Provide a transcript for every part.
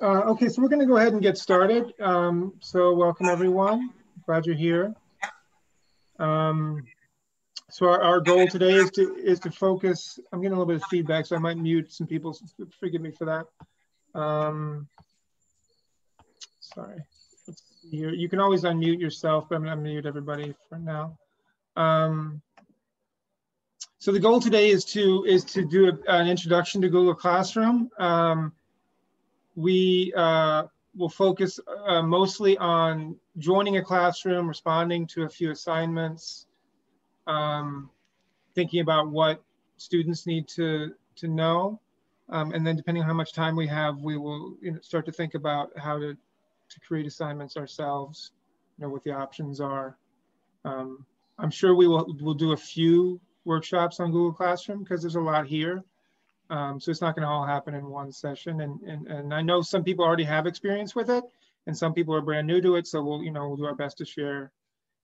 Okay, so we're going to go ahead and get started. So welcome everyone. Glad you're here. So our goal today is to focus. I'm getting a little bit of feedback, so I might mute some people. Forgive me for that. Sorry. Let's see here. You can always unmute yourself, but I'm going to mute everybody for now. So the goal today is to do an introduction to Google Classroom. We will focus mostly on joining a classroom, responding to a few assignments, thinking about what students need to know. And then depending on how much time we have, we will start to think about how to create assignments ourselves, what the options are. I'm sure we'll do a few workshops on Google Classroom because there's a lot here. So it's not going to all happen in one session. And I know some people already have experience with it and some people are brand new to it. So we'll do our best to share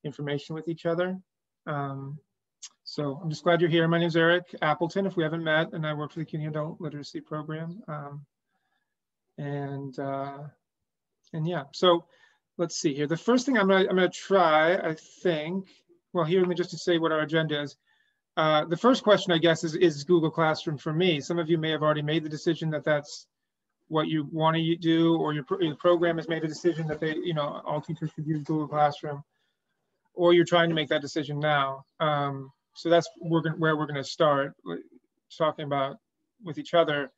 information with each other. So I'm just glad you're here. My name is Eric Appleton, if we haven't met, and I work for the CUNY Adult Literacy Program. And yeah, so let's see here. The first thing I'm gonna try, I think, well, here, let me just to say what our agenda is. The first question, I guess, is Google Classroom for me? Some of you may have already made the decision that that's what you want to do, or your program has made a decision that all teachers should use Google Classroom, or you're trying to make that decision now. So that's where we're going to start, talking about with each other,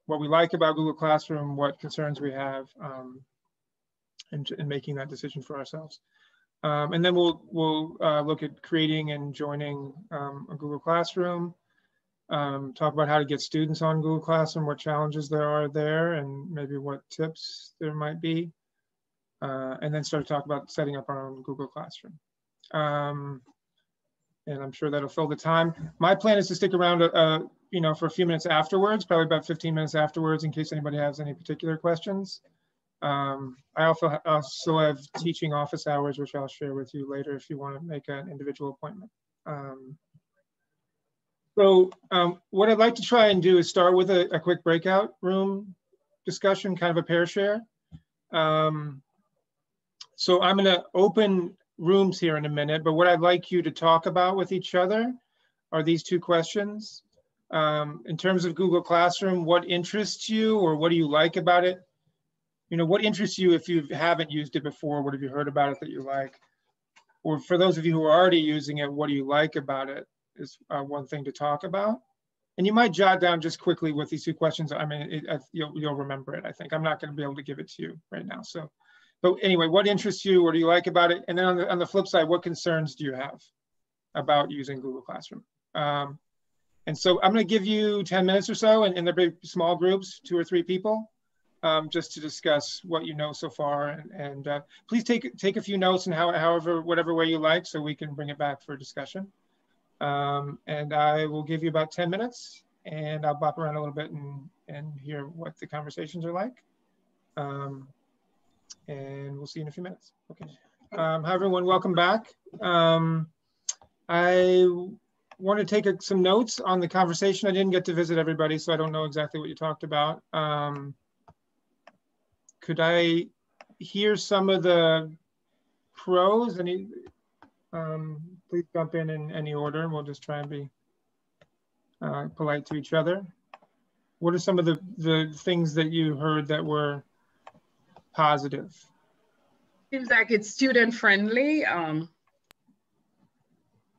what we like about Google Classroom, what concerns we have, and making that decision for ourselves. And then we'll look at creating and joining a Google Classroom, talk about how to get students on Google Classroom, what challenges there are there, and maybe what tips there might be, and then start to talk about setting up our own Google Classroom. And I'm sure that'll fill the time. My plan is to stick around, for a few minutes afterwards, probably about 15 minutes afterwards, in case anybody has any particular questions. I also have teaching office hours, which I'll share with you later if you want to make an individual appointment. So what I'd like to try and do is start with a quick breakout room discussion, kind of a pair share. So I'm going to open rooms here in a minute, but what I'd like you to talk about with each other are these two questions. In terms of Google Classroom, what interests you, or what do you like about it? What interests you if you haven't used it before? What have you heard about it that you like? Or for those of you who are already using it, what do you like about it is one thing to talk about. And you might jot down just quickly with these two questions. I mean, you'll remember it, I think. I'm not going to be able to give it to you right now. So, but anyway, what interests you? What do you like about it? And then on the flip side, what concerns do you have about using Google Classroom? And so I'm going to give you 10 minutes or so, and they're big small groups, 2 or 3 people. Just to discuss what you know so far, and please take a few notes and whatever way you like, so we can bring it back for discussion. And I will give you about 10 minutes, and I'll bop around a little bit and hear what the conversations are like. And we'll see you in a few minutes. Okay. Hi everyone, welcome back. I want to take some notes on the conversation. I didn't get to visit everybody, so I don't know exactly what you talked about. Could I hear some of the pros? Please jump in any order, and we'll just try and be polite to each other. What are some of the things that you heard that were positive? Seems like it's student friendly,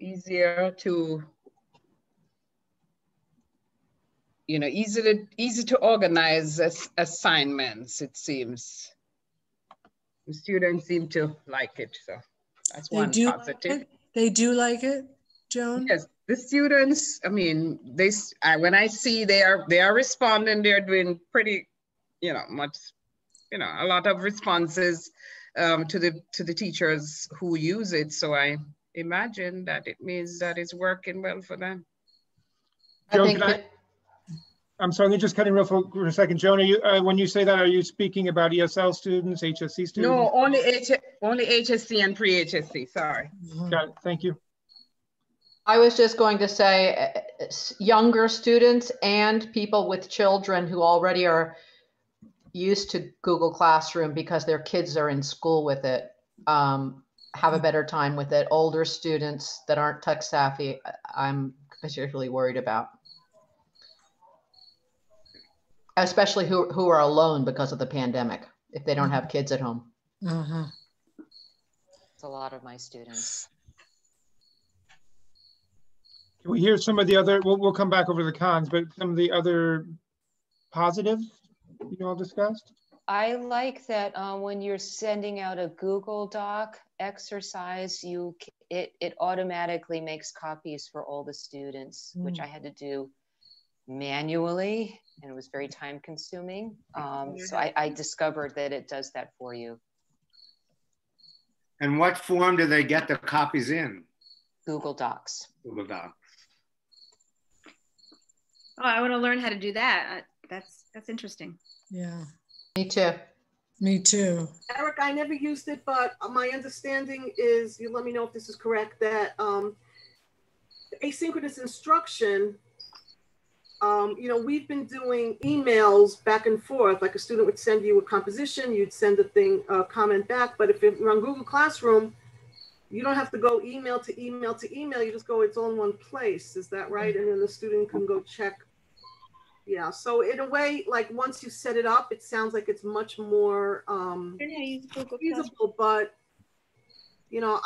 easier to, easy to organize assignments, it seems. The students seem to like it, so that's one positive. They do like it, Joan? Yes, the students, I mean, when I see they are responding, they're doing pretty, much, a lot of responses to the teachers who use it. So I imagine that it means that it's working well for them. Joan, I'm sorry, let me just cut in real for a second. Joan, when you say that, are you speaking about ESL students, HSC students? No, only HSC and pre-HSC, sorry. Got it, thank you. I was just going to say younger students and people with children who already are used to Google Classroom because their kids are in school with it, have a better time with it. Older students that aren't tech savvy, I'm particularly worried about. Especially who are alone because of the pandemic, if they don't have kids at home. Uh-huh. It's a lot of my students. Can we hear some of the other, we'll come back over the cons, but some of the other positives you all discussed? I like that when you're sending out a Google Doc exercise, it automatically makes copies for all the students, which I had to do manually, and it was very time consuming. So I discovered that it does that for you. And what form do they get the copies in? Google Docs. Google Docs. Oh, I want to learn how to do that. That's interesting. Yeah. Me too. Me too. Eric, I never used it, but my understanding is, you let me know if this is correct, that asynchronous instruction, you know, we've been doing emails back and forth, like a student would send you a composition, you'd send a comment back, but if you're on Google Classroom, you don't have to go email to email to email, you just go, it's all in one place, is that right? And then the student can go check. Yeah, so in a way, like once you set it up, it sounds like it's much more feasible, but you know,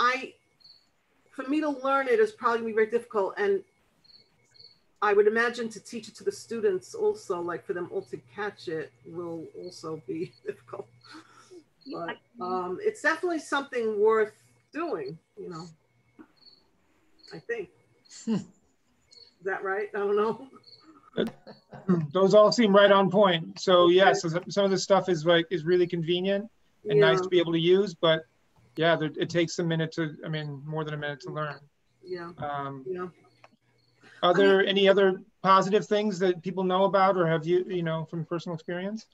for me to learn it is probably gonna be very difficult, and I would imagine to teach it to the students also, like for them all to catch it will also be difficult. But it's definitely something worth doing, you know, I think. Is that right? I don't know. Those all seem right on point. So yes, some of this stuff is really convenient and nice to be able to use, but yeah, it takes a minute to, I mean, more than a minute to learn. Yeah. Any other positive things that people know about, or have you know, from personal experience?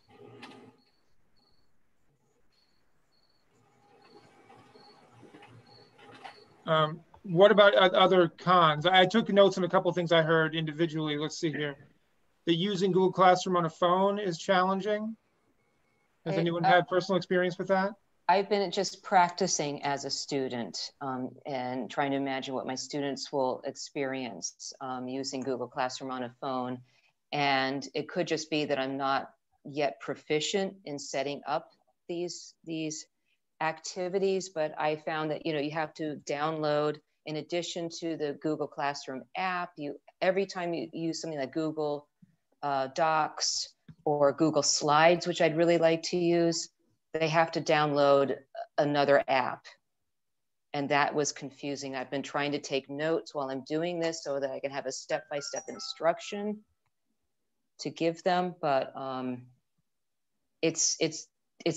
What about other cons? I took notes on a couple of things I heard individually. Let's see here. The using Google Classroom on a phone is challenging. Has anyone had personal experience with that? I've been just practicing as a student and trying to imagine what my students will experience using Google Classroom on a phone. And it could just be that I'm not yet proficient in setting up these activities, but I found that, you know, you have to download, in addition to the Google Classroom app, every time you use something like Google Docs or Google Slides, which I'd really like to use, they have to download another app. And that was confusing. I've been trying to take notes while I'm doing this so that I can have a step-by-step instruction to give them, but it's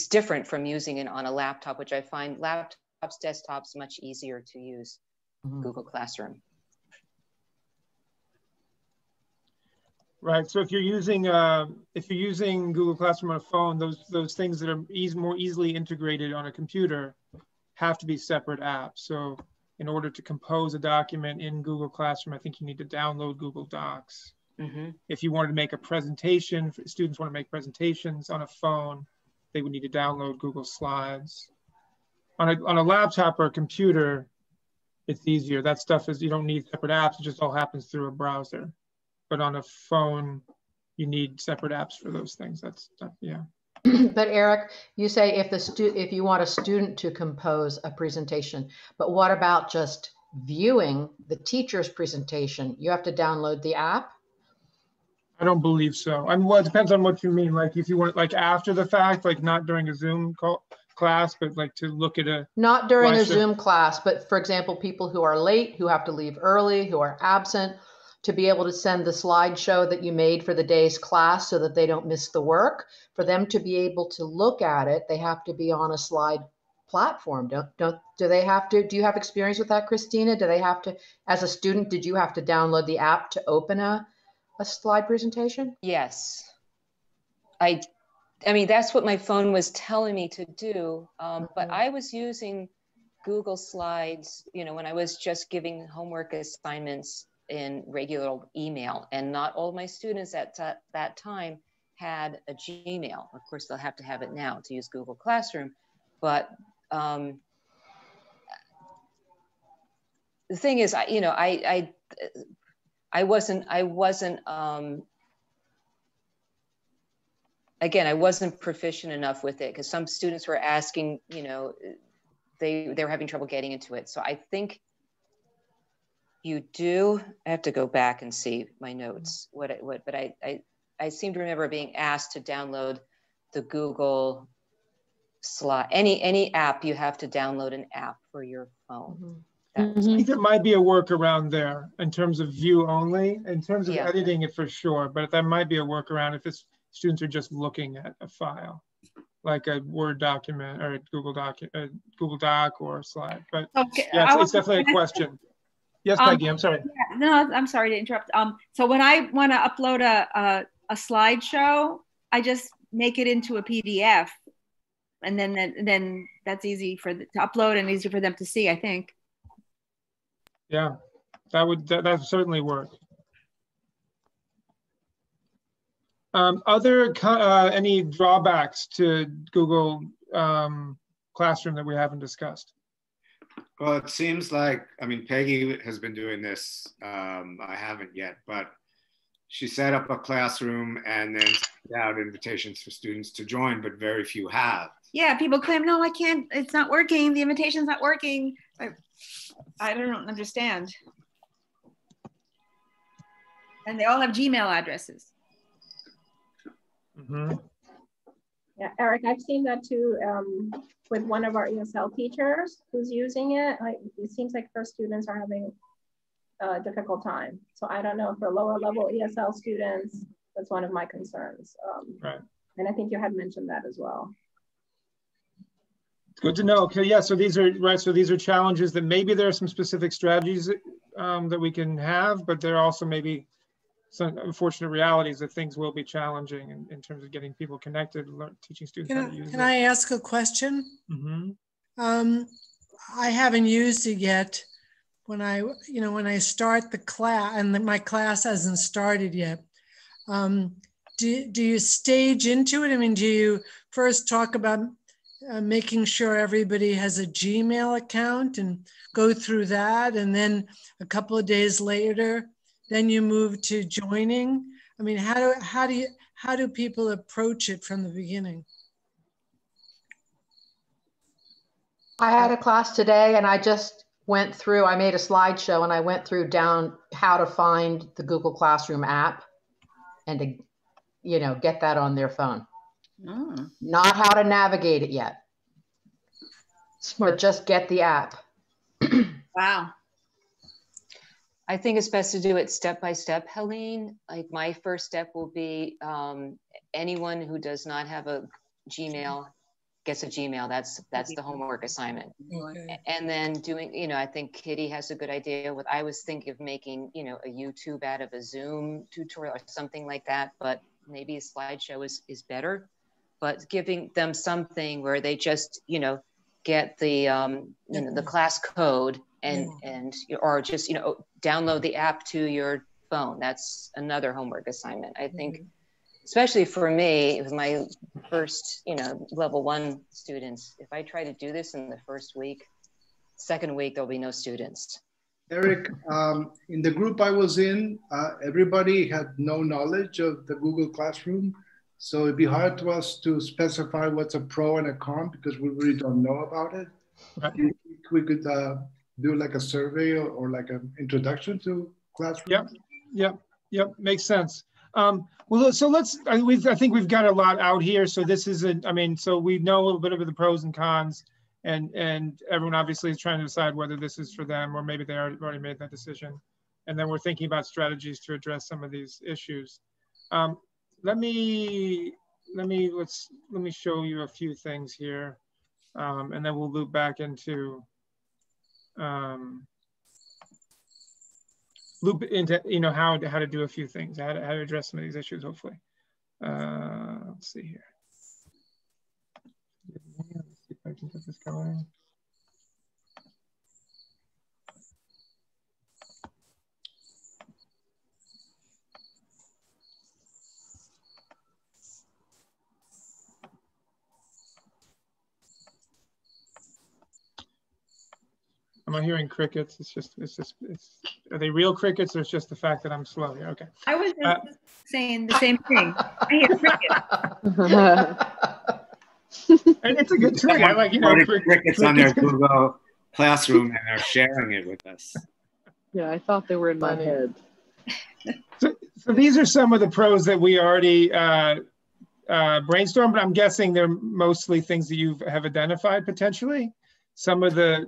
different from using it on a laptop, which I find laptops, desktops much easier to use Google Classroom. Right. So if you're using Google Classroom on a phone, those things that are more easily integrated on a computer have to be separate apps. So in order to compose a document in Google Classroom, I think you need to download Google Docs. If you wanted to make a presentation, students want to make presentations on a phone, they would need to download Google Slides. On a laptop or a computer, it's easier. That stuff is, you don't need separate apps. It just all happens through a browser. But on a phone, you need separate apps for those things. Yeah. But Eric, you say if you want a student to compose a presentation, but what about just viewing the teacher's presentation? You have to download the app? I don't believe so. I mean, well, it depends on what you mean. Like if you want, like after the fact, like not during a Zoom class, but like to look at a— Not during a Zoom class, but for example, people who are late, who have to leave early, who are absent, to be able to send the slideshow that you made for the day's class so that they don't miss the work. For them to be able to look at it, they have to be on a slide platform. Do they have to? Do you have experience with that, Christina? Do they have to, as a student, did you have to download the app to open a slide presentation? Yes. I mean, that's what my phone was telling me to do. But I was using Google Slides, you know, when I was just giving homework assignments in regular email, and not all my students at that time had a Gmail. Of course, they'll have to have it now to use Google Classroom, but the thing is, I wasn't again, I wasn't proficient enough with it because some students were asking, they were having trouble getting into it. So I think you do. I have to go back and see my notes. But I seem to remember being asked to download the Google Slide. Any app, you have to download an app for your phone. I think there might be a workaround there in terms of view only, in terms of editing it for sure, but that might be a workaround if students are just looking at a file, like a Word document or a Google Doc or a slide. But okay, yeah, it's definitely a question. Yes, Peggy, I'm sorry. Yeah, no, I'm sorry to interrupt. So when I want to upload a slideshow, I just make it into a PDF, and then that's easy to upload and easy for them to see, I think. Yeah, that would certainly work. Any drawbacks to Google Classroom that we haven't discussed? Well, it seems like, Peggy has been doing this. I haven't yet, but she set up a classroom and then sent out invitations for students to join, but very few have. Yeah, people claim, no, I can't, it's not working. The invitation's not working. I don't understand. And they all have Gmail addresses. Yeah, Eric, I've seen that too with one of our ESL teachers who's using it. It seems like her students are having a difficult time. So I don't know, for lower level ESL students, that's one of my concerns. Right. And I think you had mentioned that as well. Good to know. Okay, yeah. So these are challenges that maybe there are some specific strategies that we can have, but there are also maybe some unfortunate realities that things will be challenging in terms of getting people connected, teaching students how to use it. Can I ask a question? Mm-hmm. I haven't used it yet. When I start the class, and my class hasn't started yet, do you stage into it? I mean, do you first talk about making sure everybody has a Gmail account and go through that, and then a couple of days later, then you move to joining? I mean, how do people approach it from the beginning? I had a class today and I just went through, I made a slideshow and I went through down how to find the Google Classroom app and to, get that on their phone. Not how to navigate it yet. Smart. But just get the app. Wow. I think it's best to do it step by step, Helene. Like my first step will be anyone who does not have a Gmail gets a Gmail. That's the homework assignment. Okay. And then doing, I think Kitty has a good idea. What I was thinking of making, a YouTube out of a Zoom tutorial or something like that, but maybe a slideshow is better. But giving them something where they just, get the, the class code or just, download the app to your phone. That's another homework assignment. I think, especially for me, with my first, level 1 students, if I try to do this in the first week, second week, there'll be no students. Eric, in the group I was in, everybody had no knowledge of the Google Classroom. So it'd be hard to us to specify what's a pro and a con because we really don't know about it. Right. We could do like a survey or like an introduction to Classroom. Yep. Makes sense. Well, so I think we've got a lot out here. So this is so we know a little bit of the pros and cons, and everyone obviously is trying to decide whether this is for them or maybe they already made that decision. And then we're thinking about strategies to address some of these issues. Let me show you a few things here, and then we'll loop back into how to do a few things, how to address some of these issues. Hopefully, let's see here. Let's see if I can get this going. Am I hearing crickets? Are they real crickets or it's just the fact that I'm slow here? Okay. I was just saying the same thing. I hear crickets. And it's a good trick. I like, crickets on their Google Classroom and they're sharing it with us. Yeah, I thought they were in my head. So these are some of the pros that we already brainstormed, but I'm guessing they're mostly things that you have identified potentially. Some of the,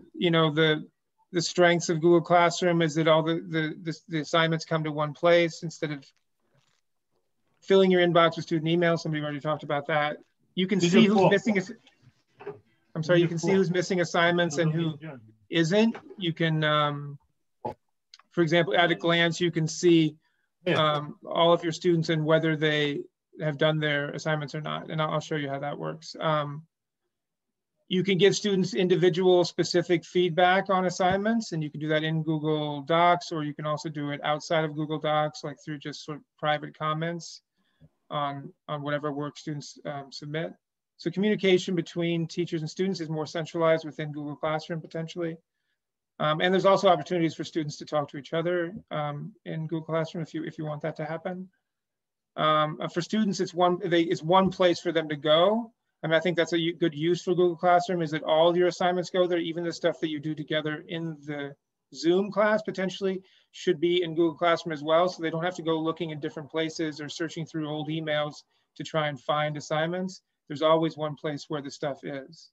the strengths of Google Classroom is that all the assignments come to one place instead of filling your inbox with student emails. Somebody already talked about that. You can see who's missing. I'm sorry, you can see who's missing assignments and who isn't. You can, for example, at a glance, you can see all of your students and whether they have done their assignments or not. And I'll show you how that works. You can give students individual specific feedback on assignments, and you can do that in Google Docs, or you can also do it outside of Google Docs, like through just sort of private comments on whatever work students submit. So communication between teachers and students is more centralized within Google Classroom potentially. And there's also opportunities for students to talk to each other in Google Classroom if you want that to happen. For students, it's one place for them to go. I mean, I think that's a good use for Google Classroom, is that all your assignments go there, even the stuff that you do together in the Zoom class potentially should be in Google Classroom as well. So they don't have to go looking in different places or searching through old emails to try and find assignments. There's always one place where the stuff is.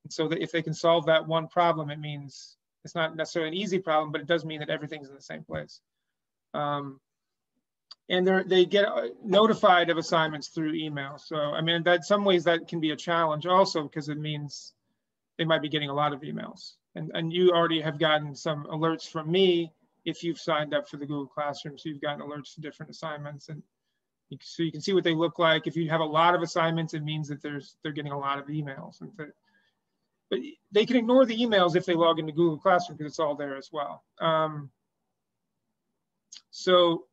And so that if they can solve that one problem, it means it's not necessarily an easy problem, but it does mean that everything's in the same place. And they get notified of assignments through email. So, I mean, that some ways that can be a challenge also, because it means they might be getting a lot of emails. And you already have gotten some alerts from me if you've signed up for the Google Classroom. So you've gotten alerts to different assignments. And so you can see what they look like. If you have a lot of assignments, it means that they're getting a lot of emails. But they can ignore the emails if they log into Google Classroom, because it's all there as well. So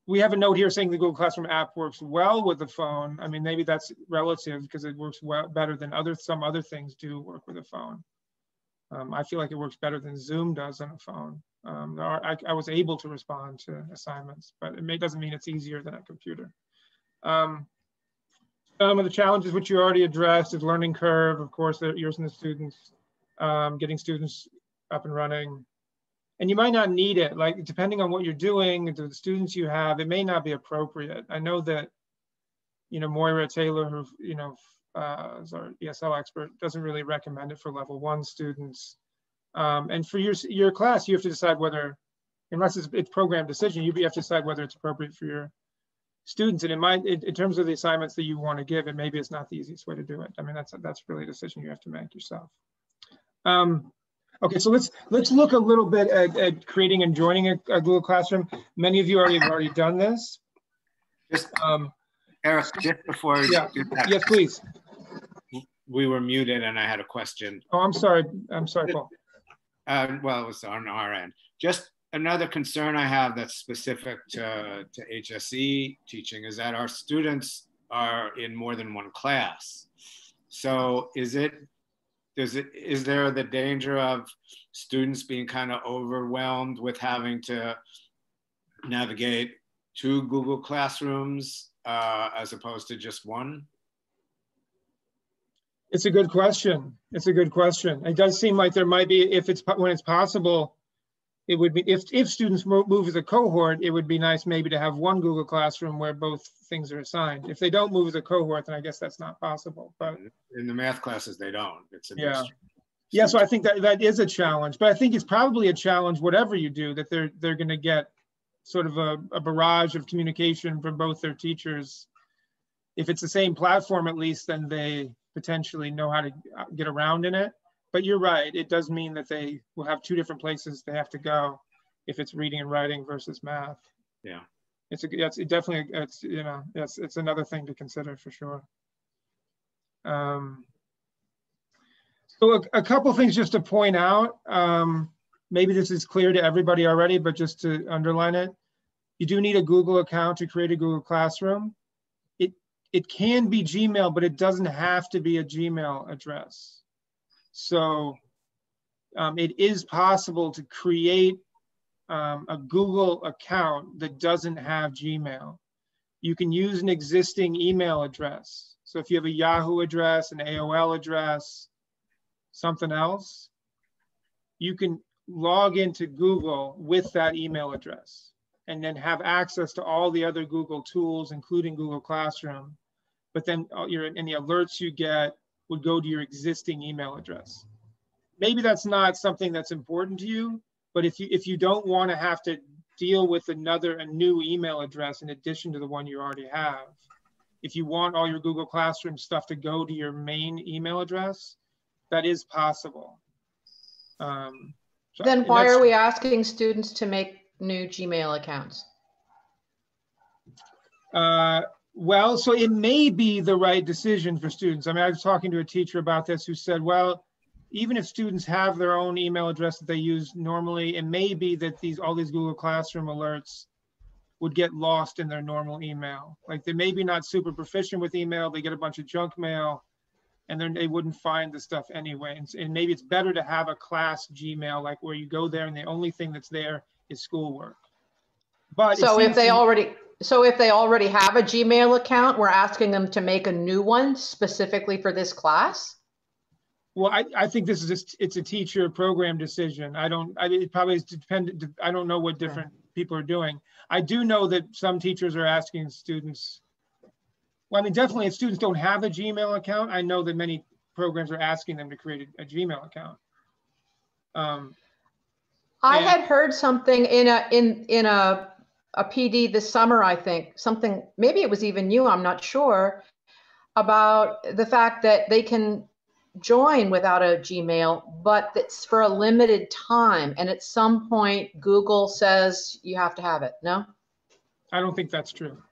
we have a note here saying the Google Classroom app works well with the phone. I mean, maybe that's relative because it works better than some other things do work with a phone. I feel like it works better than Zoom does on a phone. I was able to respond to assignments, but it doesn't mean it's easier than a computer. Some of the challenges which you already addressed is learning curve, of course, yours and the students, getting students up and running. And you might not need it, like depending on what you're doing, the students you have, it may not be appropriate. I know that, Moira Taylor, who, is our ESL expert, doesn't really recommend it for level 1 students. And for your class, you have to decide whether, unless it's program decision, you have to decide whether it's appropriate for your students. And in terms of the assignments that you want to give, maybe it's not the easiest way to do it. I mean, that's really a decision you have to make yourself. Okay, so let's look a little bit at creating and joining a Google Classroom. Many of you have already done this. Just, Eric, just before you do that, yes, please. We were muted and I had a question. Oh, I'm sorry, Paul. Well, it was on our end. Just another concern I have that's specific to HSE teaching is that our students are in more than one class. So is there the danger of students being kind of overwhelmed with having to navigate 2 Google Classrooms as opposed to just one? It's a good question. It's a good question. It does seem like there might be, when it's possible, it would be, if students move as a cohort, it would be nice maybe to have one Google Classroom where both things are assigned. If they don't move as a cohort, then I guess that's not possible. But in the math classes, they don't. It's yeah. So I think that is a challenge, but I think it's probably a challenge, whatever you do, that they're going to get sort of a barrage of communication from both their teachers. If it's the same platform, at least, then they potentially know how to get around in it. But you're right, it does mean that they will have 2 different places they have to go if it's reading and writing versus math. Yeah. It's another thing to consider for sure. So a couple things just to point out. Maybe this is clear to everybody already, but just to underline it, you do need a Google account to create a Google Classroom. It can be Gmail, but it doesn't have to be a Gmail address. So it is possible to create a Google account that doesn't have Gmail. You can use an existing email address. So if you have a Yahoo address, an AOL address, something else, you can log into Google with that email address and then have access to all the other Google tools, including Google Classroom. But then any alerts you get would go to your existing email address. Maybe that's not something that's important to you, but if you don't want to have to deal with a new email address in addition to the one you already have, if you want all your Google Classroom stuff to go to your main email address, that is possible. Then why are we asking students to make new Gmail accounts? Well, so it may be the right decision for students. I mean, I was talking to a teacher about this who said, well, even if students have their own email address that they use normally, it may be that all these Google Classroom alerts would get lost in their normal email. Like they may be not super proficient with email, they get a bunch of junk mail, and then they wouldn't find the stuff anyway. And maybe it's better to have a class Gmail, like where you go there and the only thing that's there is schoolwork. But so if they already have a Gmail account, we're asking them to make a new one specifically for this class? Well, I think this is it's a teacher program decision. It probably is dependent. I don't know what different people are doing. I do know that some teachers are asking students. Well, I mean, definitely if students don't have a Gmail account, I know that many programs are asking them to create a Gmail account. I had heard something in a PD this summer, I think, something, maybe it was even you, I'm not sure, about the fact that they can join without a Gmail, but it's for a limited time. And at some point, Google says you have to have it, no? I don't think that's true.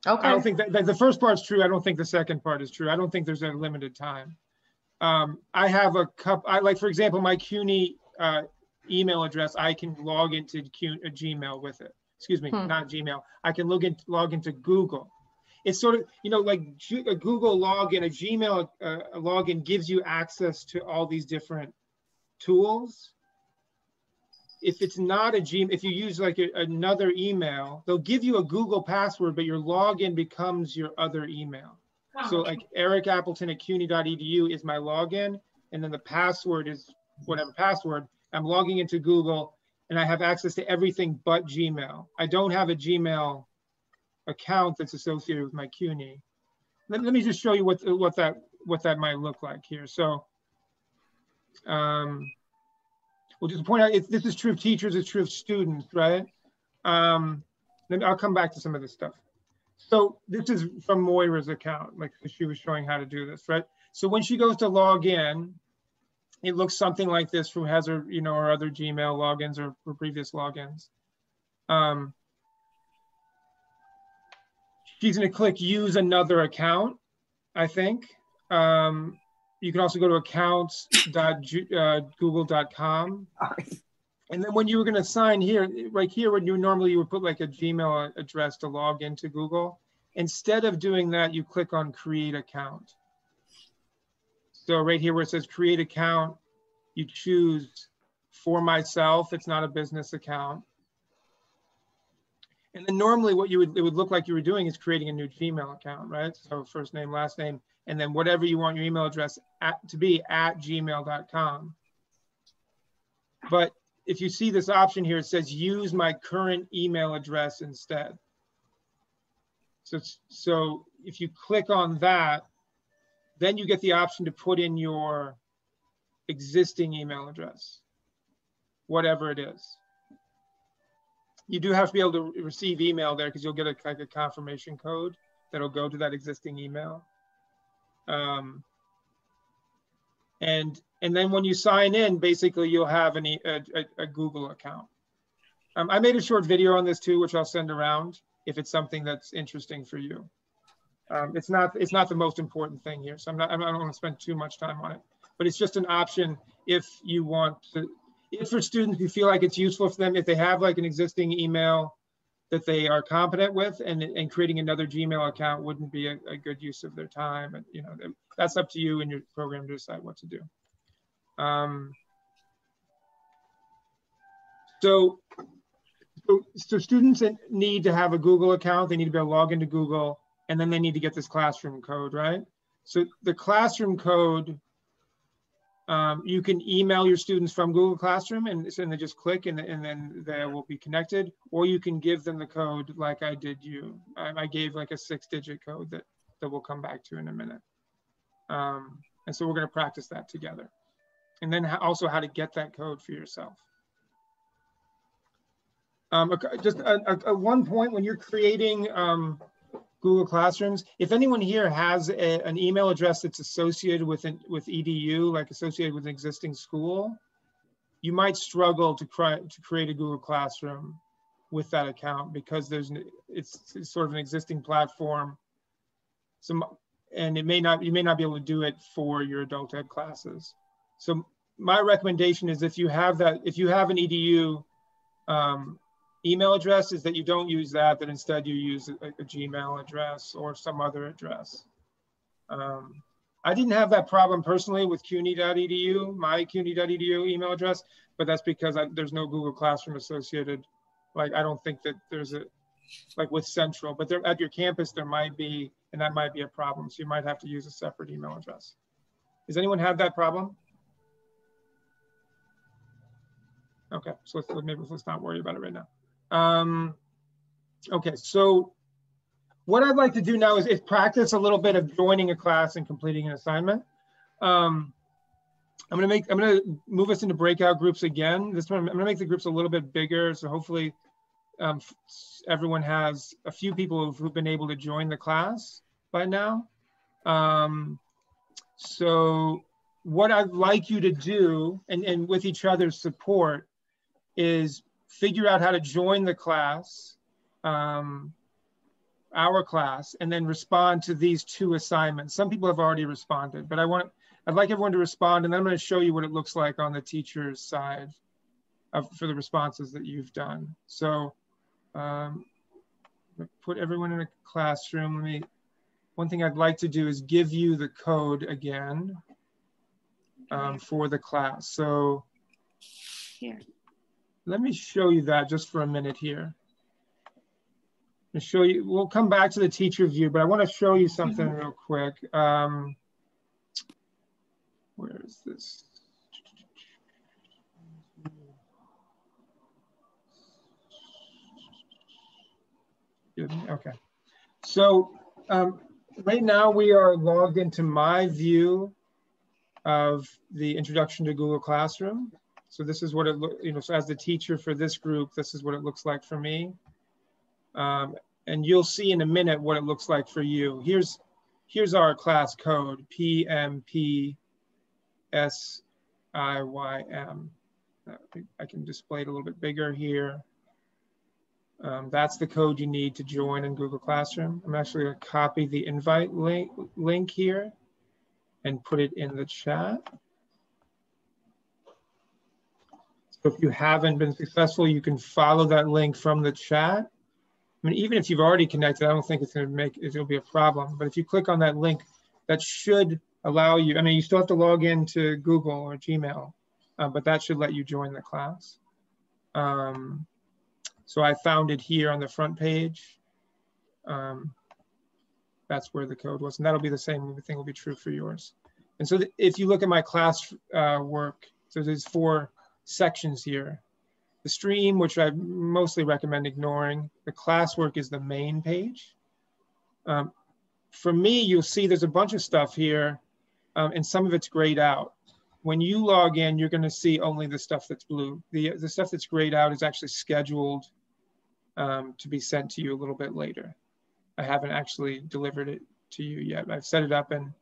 Okay. I don't think that the first part's true. I don't think the second part is true. I don't think there's a limited time. I have a couple, like for example, my CUNY email address, I can log into Gmail with it. Excuse me, not Gmail. I can log into Google. It's sort of, like a Google login, a Gmail login gives you access to all these different tools. If it's not a Gmail, if you use like another email, they'll give you a Google password, but your login becomes your other email. So like ericappleton@cuny.edu is my login, and then the password is whatever password. I'm logging into Google, and I have access to everything but Gmail. I don't have a Gmail account that's associated with my CUNY. Let me just show you what that might look like here. So, we'll just point out this is true of teachers, it's true of students, right? I'll come back to some of this stuff. So this is from Moira's account, like she was showing how to do this, right? So when she goes to log in, it looks something like this from has her, her other Gmail logins or previous logins. She's going to click use another account, I think. You can also go to accounts.google.com. And then when you were going to sign here, right here, when you would put like a Gmail address to log into Google. Instead of doing that, you click on create account. So right here where it says create account, you choose for myself. It's not a business account. And then normally what it would look like you were doing is creating a new Gmail account, right? So first name, last name, and then whatever you want your email address to be at gmail.com. But if you see this option here, it says use my current email address instead. So if you click on that, then you get the option to put in your existing email address, whatever it is. You do have to be able to receive email there because you'll get a confirmation code that'll go to that existing email. And then when you sign in, basically you'll have a Google account. I made a short video on this too, which I'll send around if it's something that's interesting for you. It's not the most important thing here, so I don't want to spend too much time on it. But it's just an option if you want to. If for students who feel like it's useful for them, if they have like an existing email that they are competent with, and creating another Gmail account wouldn't be a good use of their time. And that's up to you and your program to decide what to do. So students need to have a Google account. They need to be able to log into Google, and then they need to get this classroom code, right? So the classroom code, you can email your students from Google Classroom and they just click and then they will be connected, or you can give them the code like I did you. I gave like a 6-digit code that we'll come back to in a minute. And so we're gonna practice that together. And then also how to get that code for yourself. Just one point, when you're creating Google Classrooms, if anyone here has an email address that's associated with EDU, like associated with an existing school, you might struggle to create a Google Classroom with that account because it's sort of an existing platform. And you may not be able to do it for your adult ed classes. So my recommendation is if you have an EDU email address, is that you don't use that instead you use a Gmail address or some other address. I didn't have that problem personally with cuny.edu, my cuny.edu email address, but that's because there's no Google Classroom associated. Like, I don't think that there's like with Central, but at your campus there might be, and that might be a problem. So you might have to use a separate email address. Does anyone have that problem? Okay, so let's not worry about it right now. Okay, so what I'd like to do now is practice a little bit of joining a class and completing an assignment. I'm gonna move us into breakout groups again. This one, I'm gonna make the groups a little bit bigger, so hopefully everyone has a few people who've been able to join the class by now. So what I'd like you to do, and with each other's support, is figure out how to join the class, our class, and then respond to these 2 assignments. Some people have already responded, but I'd like everyone to respond, and then I'm going to show you what it looks like on the teacher's side for the responses that you've done. So put everyone in a classroom. One thing I'd like to do is give you the code again for the class. So here. Let me show you that just for a minute here. To show you, we'll come back to the teacher view, but I want to show you something real quick. Where is this? Okay. So right now we are logged into my view of the introduction to Google Classroom. So this is what it looks, so as the teacher for this group, this is what it looks like for me. And you'll see in a minute what it looks like for you. Here's our class code, PMPSIYM. I can display it a little bit bigger here. That's the code you need to join in Google Classroom. I'm actually going to copy the invite link here and put it in the chat. So if you haven't been successful, you can follow that link from the chat. I mean, even if you've already connected, I don't think it'll be a problem. But if you click on that link, that should allow you, I mean, you still have to log into Google or Gmail, but that should let you join the class. So I found it here on the front page. That's where the code was, and that'll be the same. Everything will be true for yours. And so if you look at my class work, so there's 4 sections here. The stream, which I mostly recommend ignoring. The classwork is the main page. For me, you'll see there's a bunch of stuff here, and some of it's grayed out. When you log in, you're going to see only the stuff that's blue. The stuff that's grayed out is actually scheduled to be sent to you a little bit later. I haven't actually delivered it to you yet. I've set it up and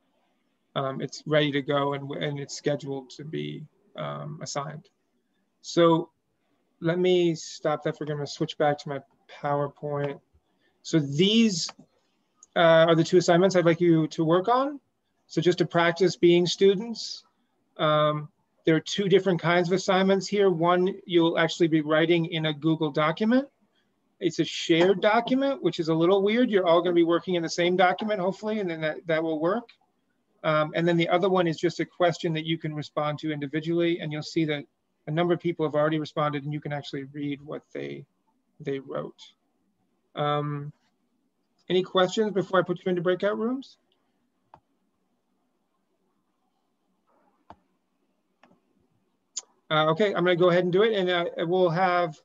it's ready to go, and it's scheduled to be assigned. So let me stop that. We're going to switch back to my PowerPoint. So these are the 2 assignments I'd like you to work on. So just to practice being students. There are 2 different kinds of assignments here. One, you'll actually be writing in a Google document. It's a shared document, which is a little weird. You're all going to be working in the same document, hopefully, and then that will work. And then the other one is just a question that you can respond to individually. And you'll see that a number of people have already responded, and you can actually read what they wrote. Any questions before I put you into breakout rooms? Okay, I'm going to go ahead and do it, and we'll have,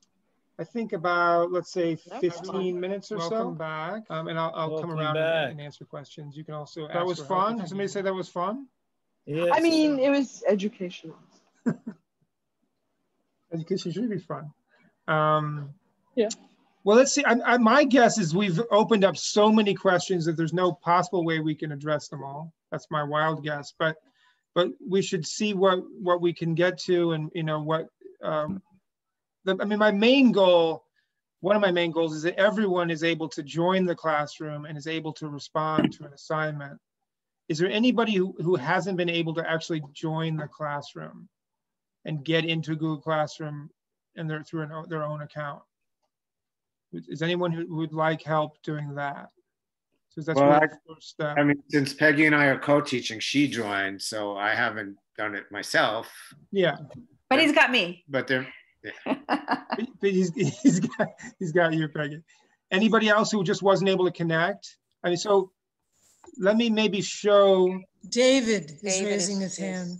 I think, about, let's say, 15 minutes or so. Welcome back, and I'll come around and answer questions. You can also ask. That was fun. Somebody say that was fun. Yes. I mean, it was educational. Education should be fun. Yeah. Well, let's see. My guess is we've opened up so many questions that there's no possible way we can address them all. That's my wild guess, but we should see what we can get to, and what. I mean, my main goal, one of my main goals, is that everyone is able to join the classroom and is able to respond to an assignment. Is there anybody who hasn't been able to actually join the classroom and get into Google Classroom and through their own account? Is anyone who would like help doing that? So that's Well, the first step. I mean, since Peggy and I are co-teaching, she joined, so I haven't done it myself. Yeah. But he's got me. But they're, yeah. But he's got you, Peggy. Anybody else who just wasn't able to connect? I mean, so let me maybe show. David is raising his hand.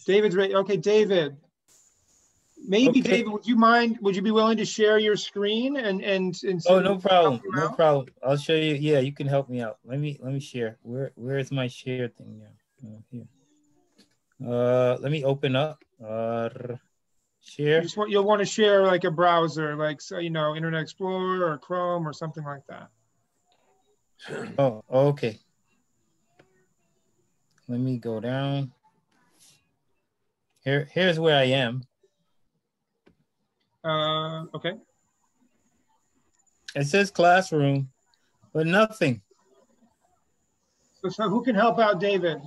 David's right. Okay, David. Maybe okay. David, would you be willing to share your screen and oh, no problem. No problem. I'll show you. Yeah, you can help me out. Let me share. Where is my share thing now? Here. Let me open up. Share. You'll want to share like a browser, like Internet Explorer or Chrome or something like that. Oh, okay. Let me go down. Here's where I am. Okay. It says classroom, but nothing. So who can help out David?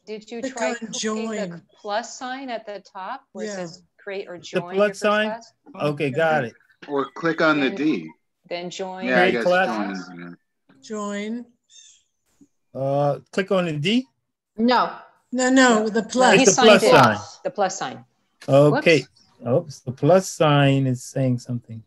Did you try clicking the plus sign at the top where it says create or join? The plus sign? Class? Okay, got it. Or click on the D. Then join. Yeah, I guess join. Click on the D? No, the plus. It's the plus sign. The plus sign. Okay. Whoops. Oops, the plus sign is saying something.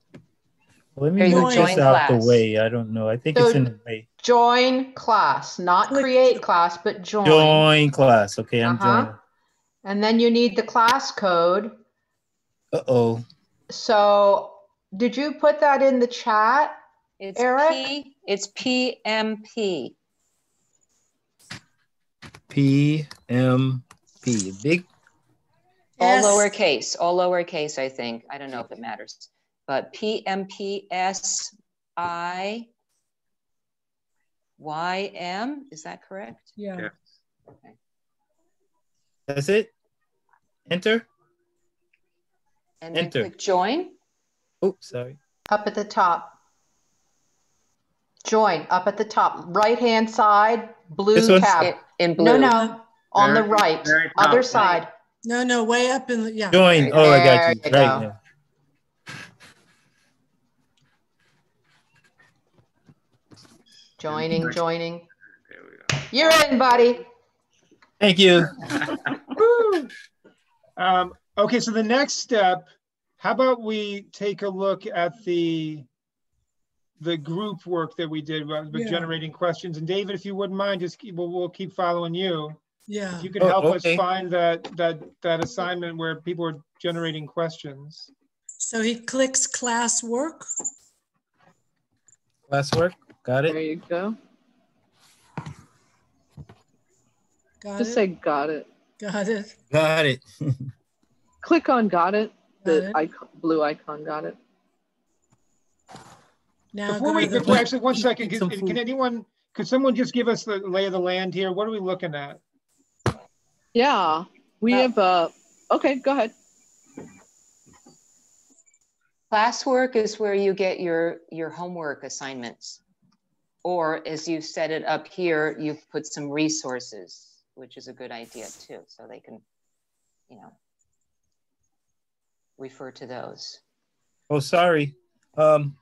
Let me move this out the way. I don't know. I think it's in the way. Join class, not create class, but join. Join class. Okay, I'm joining. And then you need the class code. Uh-oh. So did you put that in the chat, Eric? It's PMP. PMP. Big. All lowercase, I think. I don't know if it matters. But PMPSIYM, is that correct? Yeah. Okay. That's it? Enter? And then click join. Oops, sorry. Up at the top. Join, up at the top. Right-hand side, blue tab. In blue. No, on the right, other side. No, way up in the, yeah. Join. Oh, I got you. Right now. Joining. There we go. You're in, buddy. Thank you. Okay, so the next step, how about we take a look at the group work that we did with generating questions. And David, if you wouldn't mind, we'll keep following you. Yeah. If you could help us find that assignment where people are generating questions. So he clicks Classwork. Classwork, got it. There you go. Just say got it. Got it. Got it. Click on got it. Blue icon, got it. Now before actually, one second, could someone just give us the lay of the land here? What are we looking at? Yeah, we have, okay, go ahead. Classwork is where you get your homework assignments. Or as you set it up here, you've put some resources, which is a good idea too. So they can, refer to those. Oh, sorry. I'm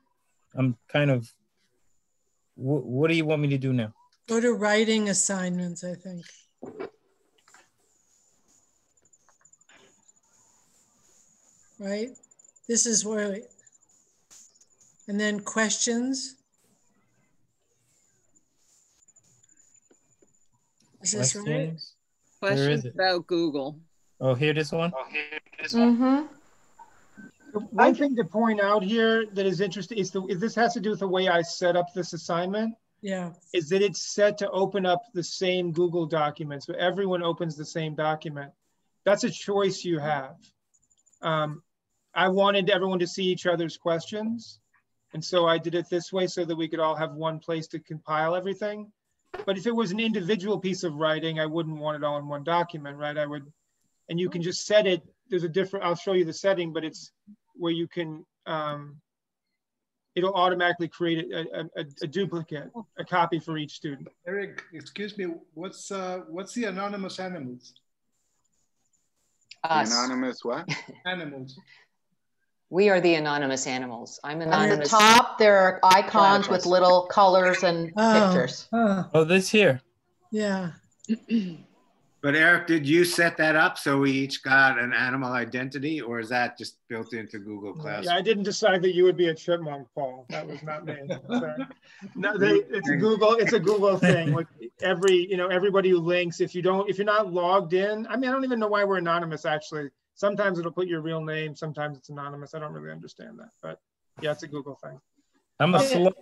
kind of, what do you want me to do now? Go to writing assignments, I think. right? This is where, and then questions. Is this right? Questions about Google. Oh, here, this one? Mm-hmm. One thing to point out here that is interesting is this has to do with the way I set up this assignment. Yeah. Is that it's set to open up the same Google document. So everyone opens the same document. That's a choice you have. I wanted everyone to see each other's questions. And so I did it this way so that we could all have one place to compile everything. But if it was an individual piece of writing, I wouldn't want it all in one document, right? I would, and you can just set it. There's a different, I'll show you the setting, but it's where you can, it'll automatically create a duplicate, a copy for each student. Eric, excuse me, what's the anonymous animals? Us. Anonymous what? Animals. We are the anonymous animals. I'm anonymous. On the top, there are icons with little colors and pictures. Oh, this here. Yeah. But Eric, did you set that up so we each got an animal identity, or is that just built into Google Classroom? Yeah, I didn't decide that you would be a chipmunk, Paul. That was not me. Sorry. No, it's a Google thing. With everybody who links, if you're not logged in, I mean, I don't even know why we're anonymous actually. Sometimes it'll put your real name, sometimes it's anonymous. I don't really understand that, but yeah, it's a Google thing. I'm a slow.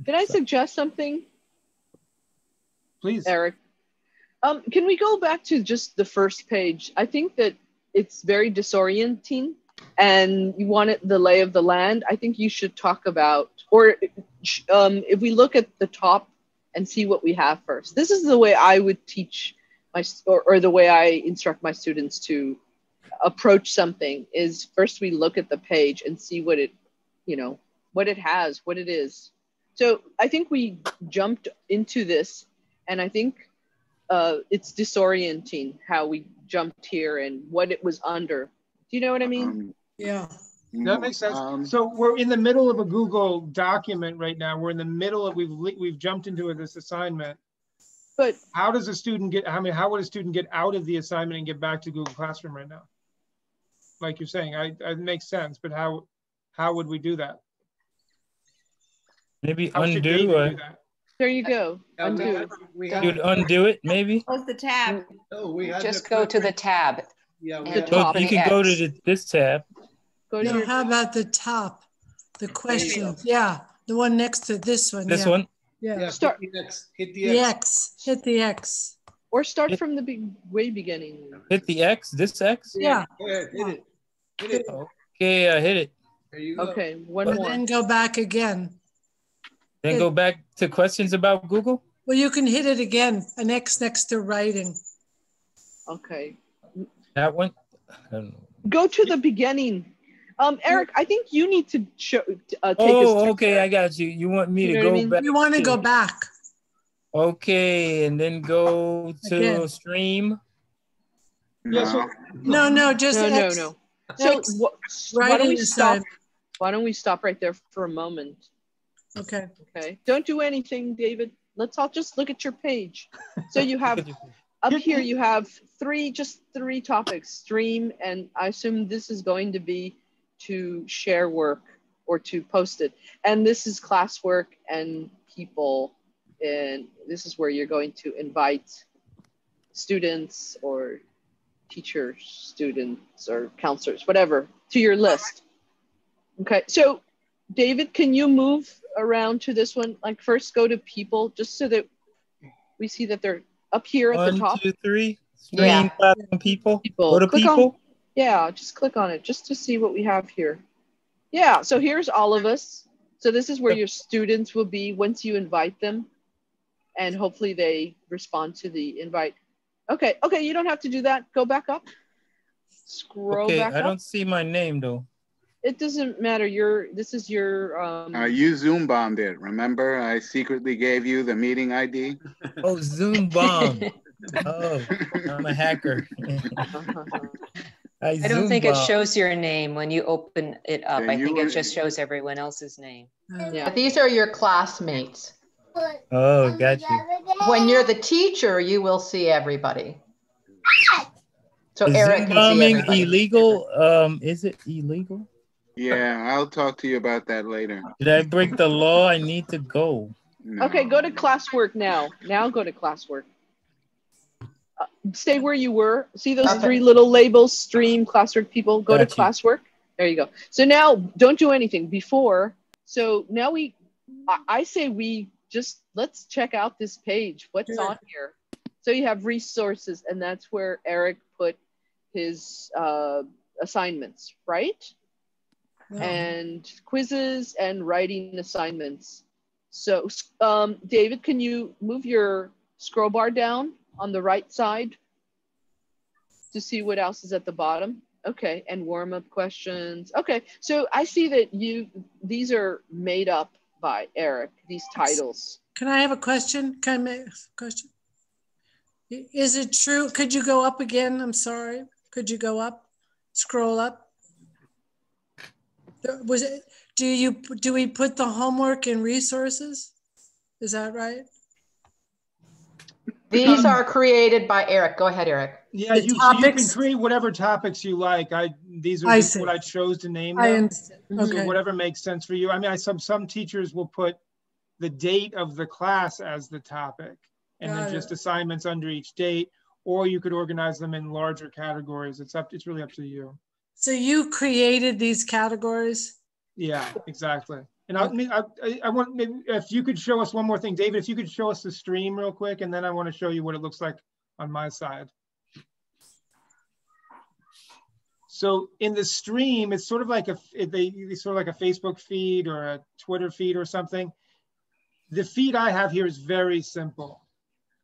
Can I suggest something? Please. Eric. Can we go back to just the first page? I think that it's very disorienting and you want it the lay of the land. I think you should talk about, or if we look at the top and see what we have first. This is the way I would teach or the way I instruct my students to approach something is first we look at the page and see what it, what it has, what it is. So I think we jumped into this and I think it's disorienting how we jumped here and what it was under. Do you know what I mean? Yeah. That makes sense. So we're in the middle of a Google document right now. We're in the middle of, we've jumped into this assignment. But how does a student get, how would a student get out of the assignment and get back to Google Classroom right now? Like you're saying, it makes sense, but how would we do that? Maybe how undo it. There you go. Undo. You'd undo it, maybe? Close the tab. Oh, we had Just go to the tab. Yeah, you can go to this tab. Go to how about the top? The question. Yeah. The one next to this one. This one? Yeah. Start. Hit the X. Hit the X. Or start from the way beginning. Hit the X, this X? Yeah. Hit it. Hit it. Okay, I hit it. There you go. Okay, one more. And then go back again. Then go back to questions about Google? Well, you can hit it again, an X next to writing. Okay. That one? Go to the beginning. Eric, I think you need to show, take us Oh, okay, I got you. You want me to go back? You want to go back. Okay, and then go to Again. stream. Yes. No, just X. No. So why don't we stop? Why don't we stop right there for a moment? Okay. Okay. Don't do anything, David. Let's all just look at your page. So you have up here, you have just three topics, stream, and I assume this is going to be to share work or to post it. And this is classwork and people. And this is where you're going to invite students or teachers, students or counselors, whatever, to your list. Okay, so David, can you move around to this one? Like first go to people, just so that we see that they're up here at the top. 1, 2, 3. Stream, Yeah. platform, people. Go to Click people. Yeah, just click on it just to see what we have here. Yeah, so here's all of us. So this is where your students will be once you invite them. And hopefully they respond to the invite. Okay, you don't have to do that. Go back up. Scroll back up. I don't see my name though. It doesn't matter. This is your you Zoom bombed it. Remember, I secretly gave you the meeting ID. Oh, Zoom bomb. Oh, I'm a hacker. I don't think it shows your name when you open it up. And I think it just shows everyone else's name. But these are your classmates. Oh, got you. When you're the teacher, you will see everybody. So Is Eric Zoom can see bombing everybody. illegal? Is it illegal? Yeah, I'll talk to you about that later. Did I break the law? I need to go. No. Okay, go to Classwork now. Now go to Classwork. Stay where you were. See those Okay. 3 little labels, stream, Classwork people, go to Got you. Classwork. There you go. So now don't do anything before. So now I say we just, let's check out this page. What's on here? So you have resources, and that's where Eric put his assignments, right? No. And quizzes and writing assignments. So David, can you move your scroll bar down on the right side to see what else is at the bottom? Okay, and warm-up questions. Okay, so I see that these are made up by Eric, these titles. Can I have a question? Can I make a question? Is it true? Could you go up again? I'm sorry. Could you go up? Scroll up. Was it? Do we put the homework in resources? Is that right? These are created by Eric. Go ahead, Eric. Yeah, you can create whatever topics you like. These are just what I chose to name them. I understand. Okay. So whatever makes sense for you. I mean, some teachers will put the date of the class as the topic, and then just assignments under each date, or you could organize them in larger categories. It's really up to you. So you created these categories? Yeah, exactly. And I want, maybe if you could show us one more thing, David, if you could show us the stream real quick, and then I want to show you what it looks like on my side. So in the stream, it's sort of like a Facebook feed or a Twitter feed or something. The feed I have here is very simple.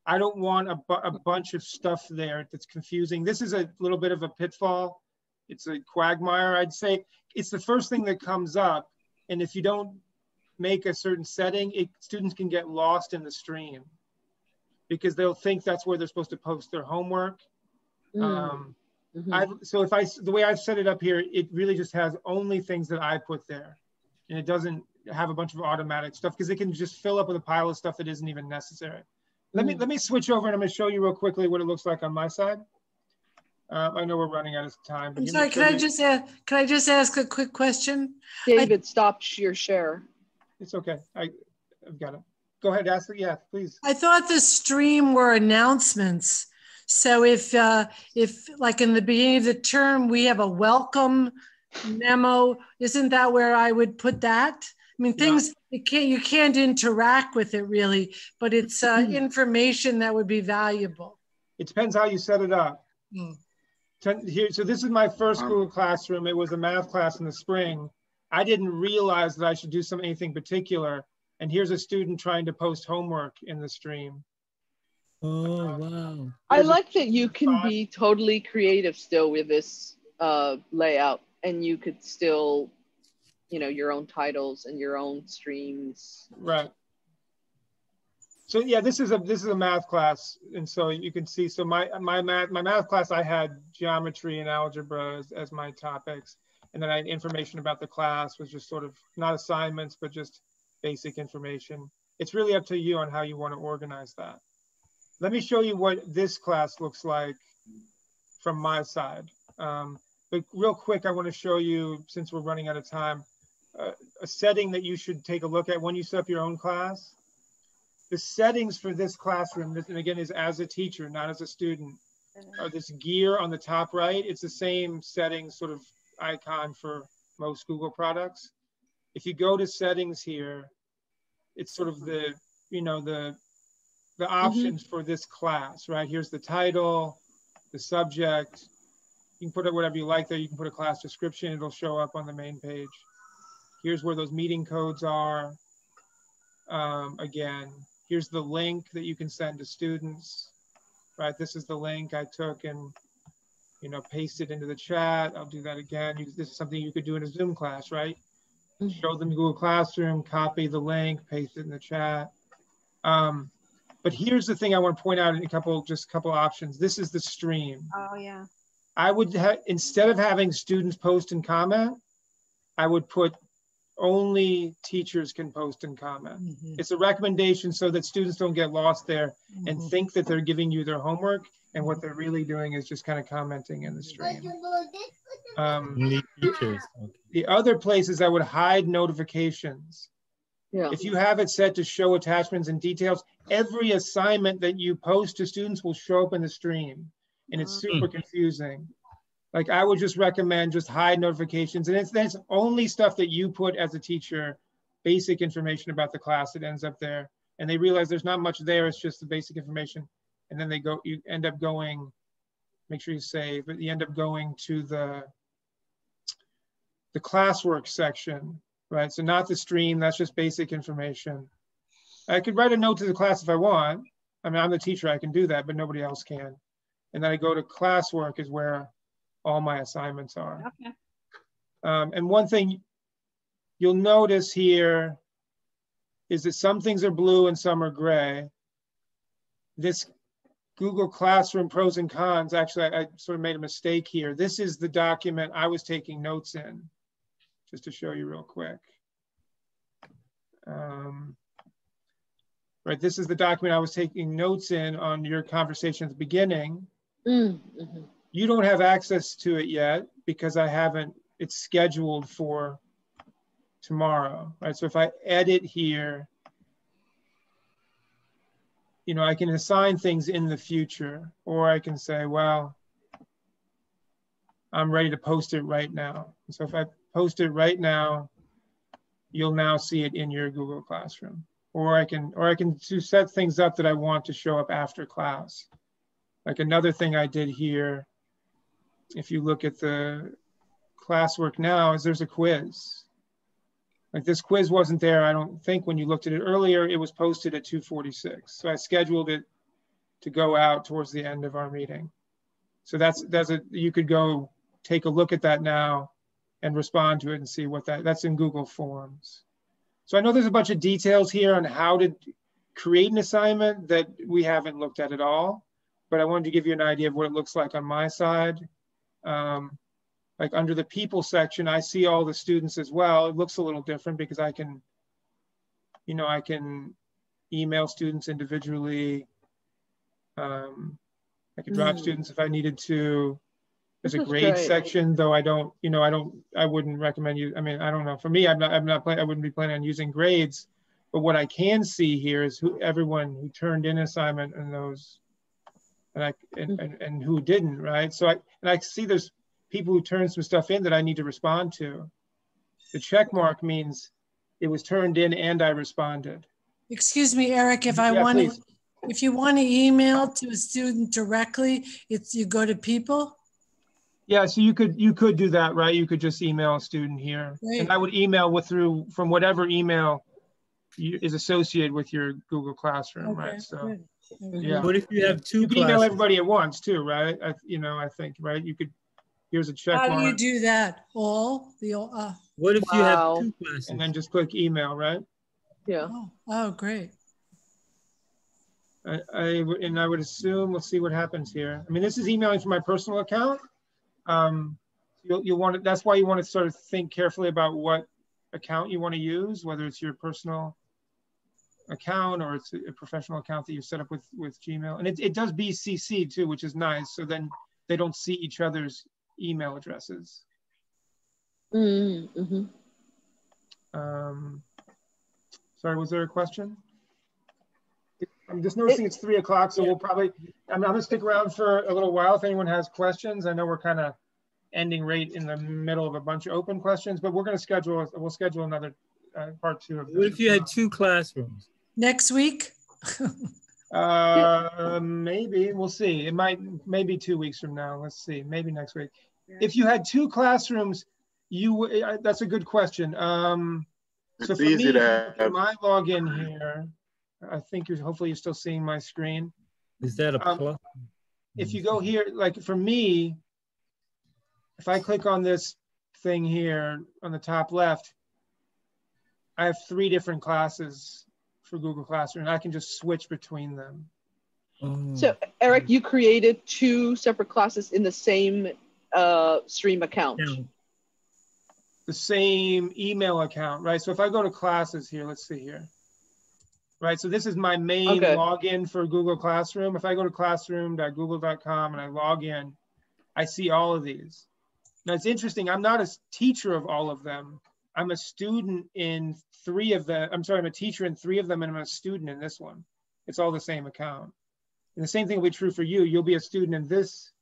I don't want a bunch of stuff there that's confusing. This is a little bit of a pitfall. It's a quagmire, I'd say. It's the first thing that comes up. And if you don't make a certain setting, students can get lost in the stream because they'll think that's where they're supposed to post their homework. So the way I've set it up here, it really just has only things that I put there. And it doesn't have a bunch of automatic stuff because it can just fill up with a pile of stuff that isn't even necessary. Let me switch over and I'm going to show you real quickly what it looks like on my side. I know we're running out of time. But I'm sorry, can I just ask a quick question? David, stop your share. It's okay. I've got it. Go ahead, ask it. Yeah, please. I thought the stream were announcements. So if like in the beginning of the term, we have a welcome memo, isn't that where I would put that? I mean, things, you can't interact with it really, but it's information that would be valuable. It depends how you set it up. Here, so this is my first Google Classroom. It was a math class in the spring. I didn't realize that I should do anything particular. And here's a student trying to post homework in the stream. Oh, wow. I like that you can be totally creative still with this layout, and you could still, your own titles and your own streams. Right. So yeah, this is a math class, and so you can see. So my math class, I had geometry and algebra as my topics, and then I had information about the class, was just sort of not assignments, but just basic information. It's really up to you on how you want to organize that. Let me show you what this class looks like from my side. But real quick, I want to show you, since we're running out of time, a setting that you should take a look at when you set up your own class. The settings for this classroom, and again, is as a teacher, not as a student, are this gear on the top right. It's the same settings sort of icon for most Google products. If you go to settings here, it's sort of the options for this class, right? Here's the title, the subject. You can put it whatever you like there. You can put a class description. It'll show up on the main page. Here's where those meeting codes are. Again, here's the link that you can send to students, right? This is the link I took and, pasted into the chat. I'll do that again. This is something you could do in a Zoom class, right? Show them Google Classroom, copy the link, paste it in the chat. But here's the thing I want to point out in a couple options. This is the stream. Oh yeah. I would instead of having students post and comment, I would put only teachers can post and comment. It's a recommendation so that students don't get lost there and think that they're giving you their homework, and what they're really doing is just kind of commenting in the stream. Only teachers. Okay. The other places I would hide notifications. Yeah. If you have it set to show attachments and details, every assignment that you post to students will show up in the stream, and it's super confusing. Like, I would just recommend just hide notifications, and it's only stuff that you put as a teacher, basic information about the class that ends up there, and they realize there's not much there, it's just the basic information, and then you end up going, make sure you save, but you end up going to the classwork section, right? So not the stream, that's just basic information. I could write a note to the class if I want. I mean, I'm the teacher, I can do that, but nobody else can. And then I go to classwork is where all my assignments are. Okay. And one thing you'll notice here is that some things are blue and some are gray. This Google Classroom pros and cons, actually, I sort of made a mistake here. This is the document I was taking notes in, just to show you real quick. Right, this is the document I was taking notes in on your conversation at the beginning. You don't have access to it yet because it's scheduled for tomorrow, right? So if I edit here, you know, I can assign things in the future, or I can say, well, I'm ready to post it right now. So if I post it right now, you'll now see it in your Google Classroom. Or I can set things up that I want to show up after class. Like another thing I did here, if you look at the classwork now, is there's a quiz. Like this quiz wasn't there, I don't think, when you looked at it earlier. It was posted at 2:46. So I scheduled it to go out towards the end of our meeting. So you could go take a look at that now and respond to it and see what that's in Google Forms. So I know there's a bunch of details here on how to create an assignment that we haven't looked at all, but I wanted to give you an idea of what it looks like on my side. Like under the people section, I see all the students as well. It looks a little different because I can email students individually. I could drop students if I needed to. There's a grade section, though I wouldn't recommend you. I mean, I don't know. For me, I wouldn't be planning on using grades, but what I can see here is everyone who turned in assignment and those, and who didn't, right? So I see there's people who turned some stuff in that I need to respond to. The check mark means it was turned in and I responded. Excuse me, Eric, if you want to email to a student directly, you go to people? Yeah, so you could do that, right? You could just email a student here. Right. And I would email from whatever email is associated with your Google Classroom, right? So, yeah. What if you have two classes? You can email everybody at once too, right? I think, right? You could, here's a check mark. How do you do that? What if you have two classes? And then just click email, right? Yeah. Oh, great. I would assume, let's see what happens here. I mean, this is emailing from my personal account. You'll want to, that's why you want to sort of think carefully about what account you want to use, whether it's your personal account or it's a professional account that you set up with Gmail. And it does BCC too, which is nice. So then they don't see each other's email addresses. Mm-hmm. Sorry, was there a question? I'm just noticing it's 3 o'clock, so we'll probably, I'm gonna stick around for a little while if anyone has questions. I know we're kind of ending right in the middle of a bunch of open questions, but we'll schedule another part 2 of this. What if you had 2 classrooms? Next week? Maybe, we'll see. Maybe 2 weeks from now. Let's see, maybe next week. Yeah. If you had 2 classrooms, that's a good question. So for me, my login here, I think hopefully you're still seeing my screen. Is that a plus? If you go here, like for me, if I click on this thing here on the top left, I have 3 different classes for Google Classroom, and I can just switch between them. So Eric, you created 2 separate classes in the same stream account. the same email account, right? So if I go to classes here, let's see here. Right, so this is my main login for Google Classroom. If I go to classroom.google.com and I log in, I see all of these. Now it's interesting, I'm not a teacher of all of them. I'm a student in 3 of them. I'm sorry, I'm a teacher in 3 of them and I'm a student in this one. It's all the same account. And the same thing will be true for you. You'll be a student in this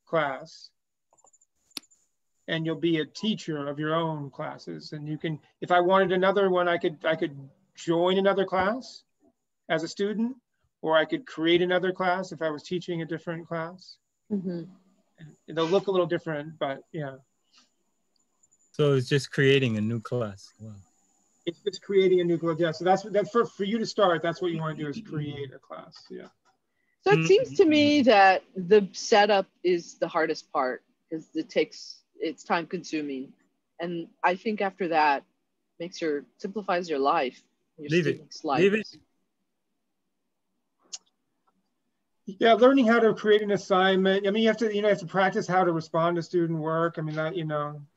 class and you'll be a teacher of your own classes. And you can, if I wanted another one, I could join another class as a student, or I could create another class if I was teaching a different class. Mm-hmm. They'll look a little different, but yeah. So it's just creating a new class. Wow. It's just creating a new class. Yeah, so that's for you to start. That's what you want to do, is create a class. Yeah. So it seems to me that the setup is the hardest part because it's time consuming. And I think after that simplifies your life. Leave it. Yeah, learning how to create an assignment. I mean, you have to practice how to respond to student work. I mean, that,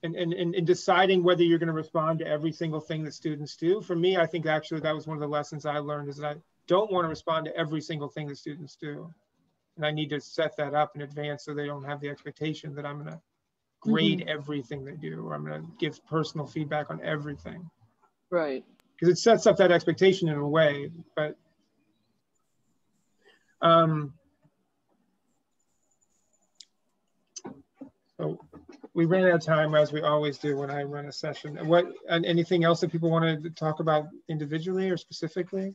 and deciding whether you're going to respond to every single thing that students do. For me, I think actually that was one of the lessons I learned, is that I don't want to respond to every single thing that students do. And I need to set that up in advance so they don't have the expectation that I'm going to grade everything they do, or I'm going to give personal feedback on everything. Right. Because it sets up that expectation in a way, but so we ran out of time, as we always do when I run a session. Anything else that people wanted to talk about individually or specifically?